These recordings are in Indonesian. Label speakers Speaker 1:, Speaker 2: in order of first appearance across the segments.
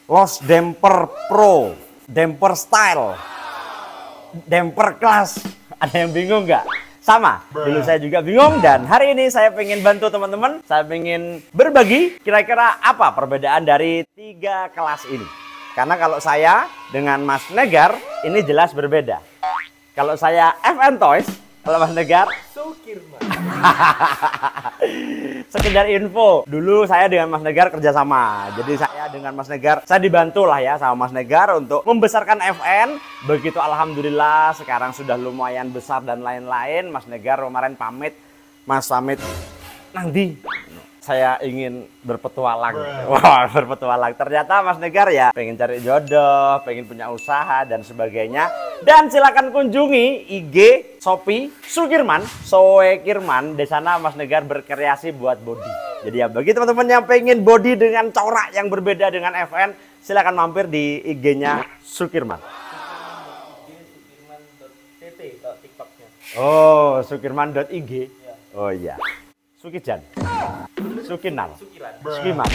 Speaker 1: Loss Damper Pro, Damper Style, Damper Class. Ada yang bingung nggak? Sama, dulu saya juga bingung, dan hari ini saya pengen bantu teman-teman. Saya pengen berbagi kira-kira apa perbedaan dari 3 kelas ini. Karena kalau saya dengan Mas Negar ini jelas berbeda. Kalau saya FN Toys, kalau Mas Negar
Speaker 2: Sukirman.
Speaker 1: Sekedar info, dulu saya dengan Mas Negar kerjasama. Jadi saya dengan Mas Negar, saya dibantu lah ya sama Mas Negar untuk membesarkan FN. Begitu alhamdulillah sekarang sudah lumayan besar dan lain-lain. Mas Negar kemarin pamit, Mas pamit nanti saya ingin berpetualang. Wah, berpetualang. Ternyata Mas Negar ya pengen cari jodoh, pengen punya usaha dan sebagainya. Dan silakan kunjungi IG Shopee Sukirman, Soekirman. Di sana Mas Negar berkreasi buat body. Jadi ya bagi teman-teman yang pengen body dengan corak yang berbeda dengan FN, silakan mampir di IG-nya Sukirman.
Speaker 2: Sukirman.tt kalau TikToknya.
Speaker 1: Oh, Sukirman.ig. Oh iya. Sukijan. Sukinan. Sukiman.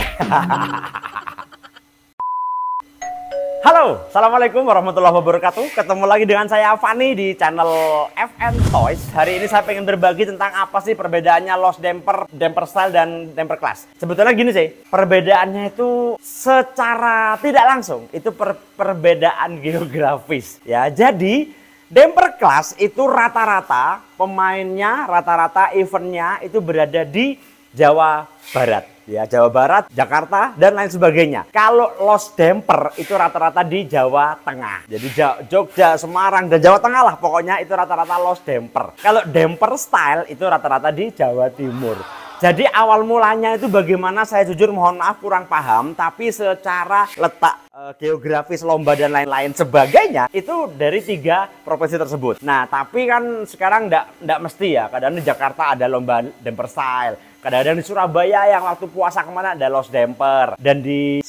Speaker 1: Halo, assalamualaikum warahmatullahi wabarakatuh. Ketemu lagi dengan saya Fani di channel FN Toys. Hari ini saya pengen berbagi tentang apa sih perbedaannya Loss Damper, Damper Style, dan Damper Class. Sebetulnya gini sih, perbedaannya itu secara tidak langsung itu perbedaan geografis ya. Jadi Damper Class itu rata-rata pemainnya, rata-rata eventnya itu berada di Jawa Barat. Ya, Jawa Barat, Jakarta, dan lain sebagainya. Kalau Loss Damper itu rata-rata di Jawa Tengah. Jadi Jogja, Semarang, dan Jawa Tengah lah. Pokoknya itu rata-rata Loss Damper. Kalau Damper Style itu rata-rata di Jawa Timur. Jadi awal mulanya itu bagaimana, saya jujur mohon maaf kurang paham. Tapi secara letak geografis lomba dan lain-lain sebagainya itu dari 3 provinsi tersebut. Nah tapi kan sekarang nggak mesti ya. Kadang di Jakarta ada lomba Damper Style. Kadang-kadang di Surabaya yang waktu puasa kemana ada Loss Damper. Dan di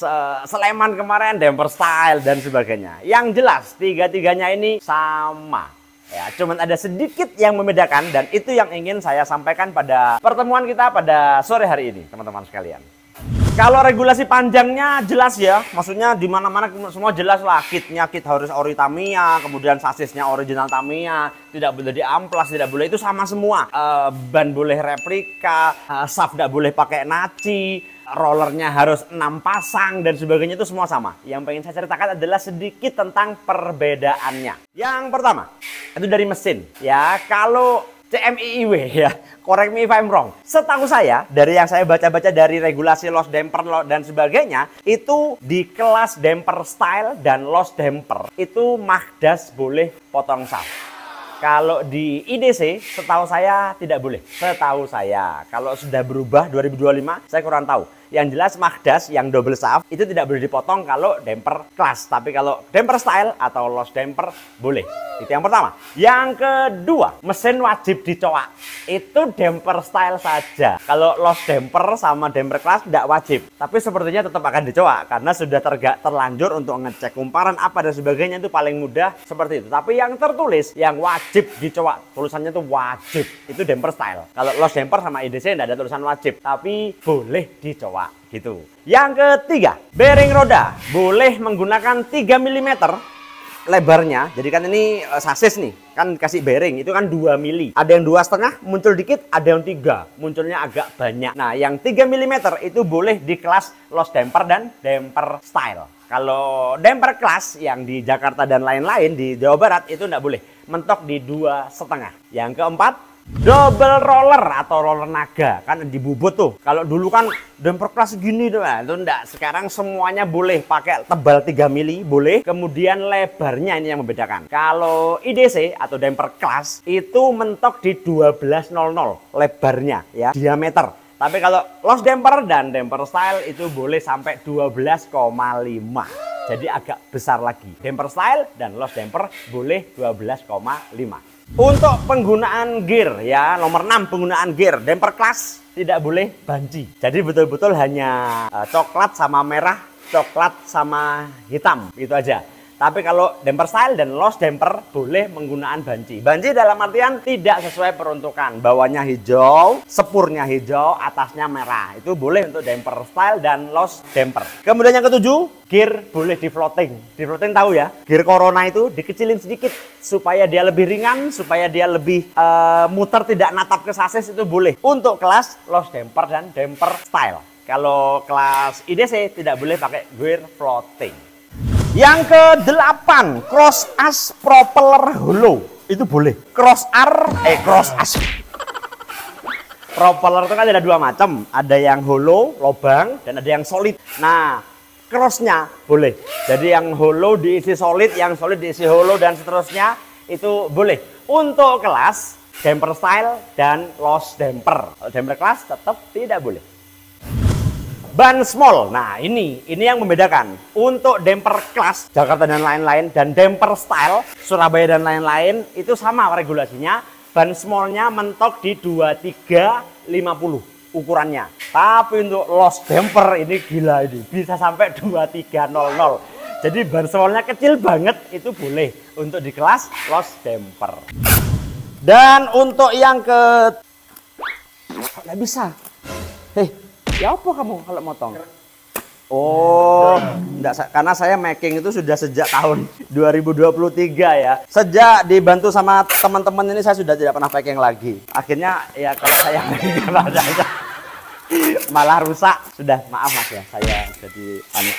Speaker 1: Sleman kemarin Damper Style dan sebagainya. Yang jelas 3-tiganya ini sama. Ya, cuman ada sedikit yang membedakan, dan itu yang ingin saya sampaikan pada pertemuan kita pada sore hari ini, teman-teman sekalian. Kalau regulasi panjangnya jelas ya, maksudnya di mana-mana semua jelas lah. Kitnya kit harus ori Tamiya, kemudian sasisnya original Tamiya, tidak boleh diamplas, tidak boleh, itu sama semua. Ban boleh replika, shaft tidak boleh pakai naci, rollernya harus 6 pasang dan sebagainya, itu semua sama. Yang pengen saya ceritakan adalah sedikit tentang perbedaannya. Yang pertama, itu dari mesin. Ya, kalau CMIIW ya, correct me if I'm wrong. Setahu saya, dari yang saya baca-baca dari regulasi Loss Damper dan sebagainya, itu di kelas Damper Style dan Loss Damper, itu Magdas boleh potong shaft. Kalau di IDC, setahu saya tidak boleh. Setahu saya, kalau sudah berubah 2025, saya kurang tahu. Yang jelas Magdas yang double shaft itu tidak boleh dipotong kalau Damper Class. Tapi kalau Damper Style atau Loss Damper boleh. Itu yang pertama. Yang kedua, mesin wajib dicoak. Itu Damper Style saja. Kalau Loss Damper sama Damper Class tidak wajib. Tapi sepertinya tetap akan dicoak karena sudah terlanjur untuk ngecek kumparan apa dan sebagainya, itu paling mudah seperti itu. Tapi yang tertulis yang wajib dicoak, tulisannya itu wajib, itu Damper Style. Kalau Loss Damper sama IDC tidak ada tulisan wajib, tapi boleh dicoak gitu. Yang ketiga, bearing roda boleh menggunakan 3 mm lebarnya. Jadi kan ini sasis nih, kan kasih bearing itu kan 2 mili. Ada yang 2,5 muncul dikit, ada yang 3 munculnya agak banyak. Nah yang 3 mm itu boleh di kelas Loss Damper dan Damper Style. Kalau Damper Class yang di Jakarta dan lain-lain di Jawa Barat itu tidak boleh, mentok di 2,5. Yang keempat, double roller atau roller naga, kan dibubut tuh. Kalau dulu kan Damper Class gini tuh, nah, itu enggak. Sekarang semuanya boleh pakai tebal 3 mili, boleh. Kemudian lebarnya ini yang membedakan. Kalau IDC atau Damper Class itu mentok di 12,00 lebarnya ya, diameter. Tapi kalau Loss Damper dan Damper Style itu boleh sampai 12,5. Jadi agak besar lagi. Damper Style dan Loss Damper boleh 12,5. Untuk penggunaan gear ya, nomor 6 penggunaan gear. Damper Class tidak boleh banci. Jadi betul-betul hanya coklat sama merah, coklat sama hitam, itu aja. Tapi kalau damper style dan loss damper boleh menggunakan banci. Banci dalam artian tidak sesuai peruntukan. Bawahnya hijau, sepurnya hijau, atasnya merah. Itu boleh untuk damper style dan loss damper. Kemudian yang ketujuh, gear boleh di floating. Di floating tahu ya, gear Corona itu dikecilin sedikit supaya dia lebih ringan, supaya dia lebih muter tidak natap ke sasis, itu boleh. Untuk kelas loss damper dan damper style. Kalau kelas IDC tidak boleh pakai gear floating. Yang ke-8, cross as propeller hollow. Itu boleh. Cross as. Propeller itu kan ada dua macam. Ada yang hollow, lobang, dan ada yang solid. Nah, crossnya boleh. Jadi yang hollow diisi solid, yang solid diisi hollow, dan seterusnya itu boleh. Untuk kelas damper style dan loss damper. Damper kelas tetap tidak boleh. Ban small, nah ini yang membedakan. Untuk damper kelas Jakarta dan lain-lain dan damper style Surabaya dan lain-lain itu sama regulasinya. Ban smallnya mentok di 2350 ukurannya. Tapi untuk loss damper ini gila, ini bisa sampai 2300. Jadi ban smallnya kecil banget, itu boleh untuk di kelas loss damper. Dan untuk yang ke... Kok nggak bisa? Ya apa kamu kalau motong? Oh, enggak, karena saya making itu sudah sejak tahun 2023 ya. Sejak dibantu sama teman-teman ini saya sudah tidak pernah packing lagi. Akhirnya ya kalau saya malah rusak. Sudah, maaf Mas ya, saya jadi aneh.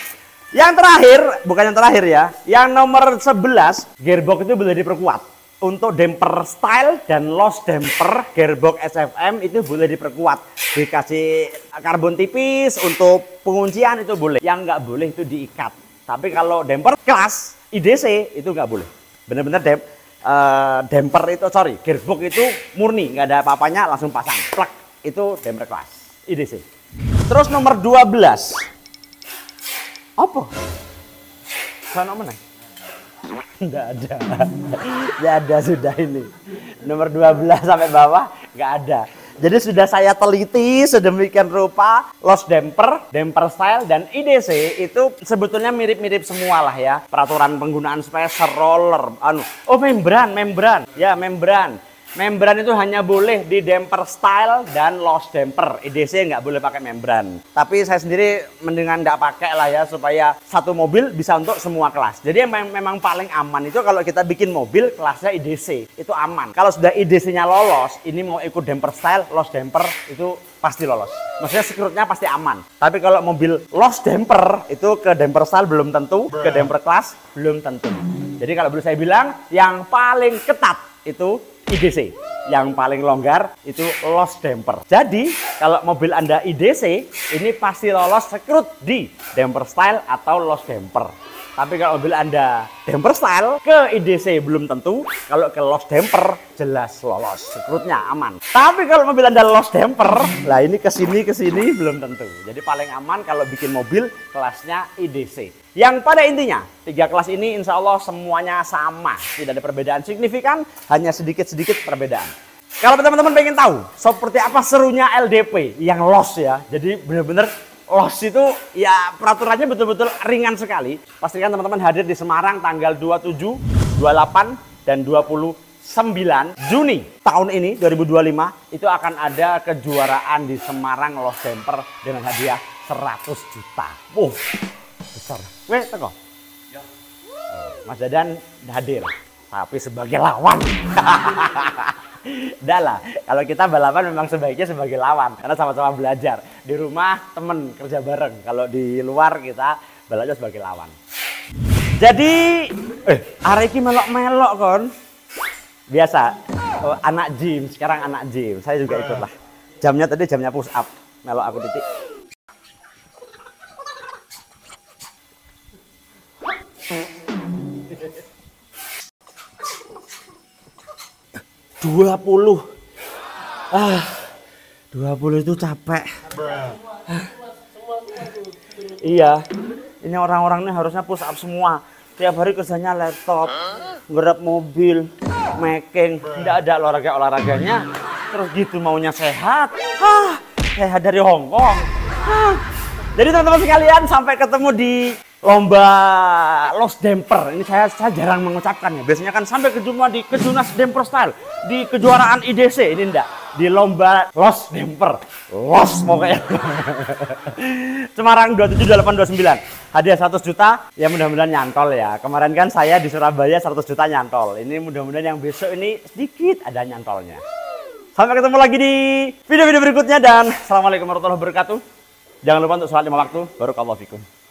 Speaker 1: Yang terakhir, bukan yang terakhir ya. Yang nomor 11, gearbox itu boleh diperkuat. Untuk damper style dan loss damper gearbox SFM itu boleh diperkuat, dikasih karbon tipis untuk penguncian itu boleh. Yang nggak boleh itu diikat. Tapi kalau damper kelas IDC itu nggak boleh. Bener-bener damper itu, gearbox itu murni, nggak ada apa-apanya, langsung pasang plug, itu damper kelas IDC. Terus nomor 12 apa? Sana mana? Nggak ada sudah ini. Nomor 12 sampai bawah nggak ada. Jadi sudah saya teliti sedemikian rupa, loss damper, damper style, dan IDC itu sebetulnya mirip-mirip semua lah ya. Peraturan penggunaan spacer, roller, membran. Ya, membran. Membran itu hanya boleh di damper style dan loss damper. IDC nggak boleh pakai membran. Tapi saya sendiri mendingan nggak pakai lah ya, supaya satu mobil bisa untuk semua kelas. Jadi memang paling aman itu kalau kita bikin mobil kelasnya IDC, itu aman. Kalau sudah IDC-nya lolos, ini mau ikut damper style, loss damper itu pasti lolos. Maksudnya security-nya pasti aman. Tapi kalau mobil loss damper itu ke damper style belum tentu, ke damper kelas belum tentu. Jadi kalau boleh saya bilang, yang paling ketat itu IDC, yang paling longgar itu loss damper. Jadi kalau mobil Anda IDC ini pasti lolos sekrut di damper style atau loss damper. Tapi kalau mobil Anda damper style ke IDC belum tentu, kalau ke loss damper jelas lolos, sekrutnya aman. Tapi kalau mobil Anda loss damper, lah ini ke sini belum tentu. Jadi paling aman kalau bikin mobil kelasnya IDC. Yang pada intinya, 3 kelas ini insya Allah semuanya sama. Tidak ada perbedaan signifikan, hanya sedikit-sedikit perbedaan. Kalau teman-teman pengen tahu seperti apa serunya LDP yang loss ya, jadi benar-benar loss itu ya peraturannya betul-betul ringan sekali. Pastikan teman-teman hadir di Semarang tanggal 27, 28, dan 29 Juni tahun ini 2025 itu akan ada kejuaraan di Semarang loss damper dengan hadiah 100 juta. Besar. Weh, teko. Ya. Mas Dadan hadir, tapi sebagai lawan. Udah lah, kalau kita balapan memang sebaiknya sebagai lawan, karena sama-sama belajar. Di rumah temen kerja bareng, kalau di luar kita belajar sebagai lawan. Jadi, hari ini melok-melok kon. Biasa, anak gym, sekarang anak gym. Saya juga ikut lah. Jamnya tadi jamnya push up, melok aku titik. 20 itu capek. Iya, ini orang-orang ini harusnya push up semua. Tiap hari kerjanya laptop, ngerap mobil, making, tidak ada olahraganya. Terus gitu maunya sehat. Sehat dari Hongkong. Jadi teman-teman sekalian, sampai ketemu di lomba Lost Damper. Ini saya jarang mengucapkan ya. Biasanya kan sampai kejumpa di Kejurnas Damper Style, di kejuaraan IDC. Ini enggak, di lomba Lost Damper. Lost pokoknya. Semarang 272829. Hadiah 100 juta, ya mudah-mudahan nyantol ya. Kemarin kan saya di Surabaya 100 juta nyantol. Ini mudah-mudahan yang besok ini sedikit ada nyantolnya. Sampai ketemu lagi di video-video berikutnya dan assalamualaikum warahmatullahi wabarakatuh. Jangan lupa untuk sholat 5 waktu. Barakallahu fikum.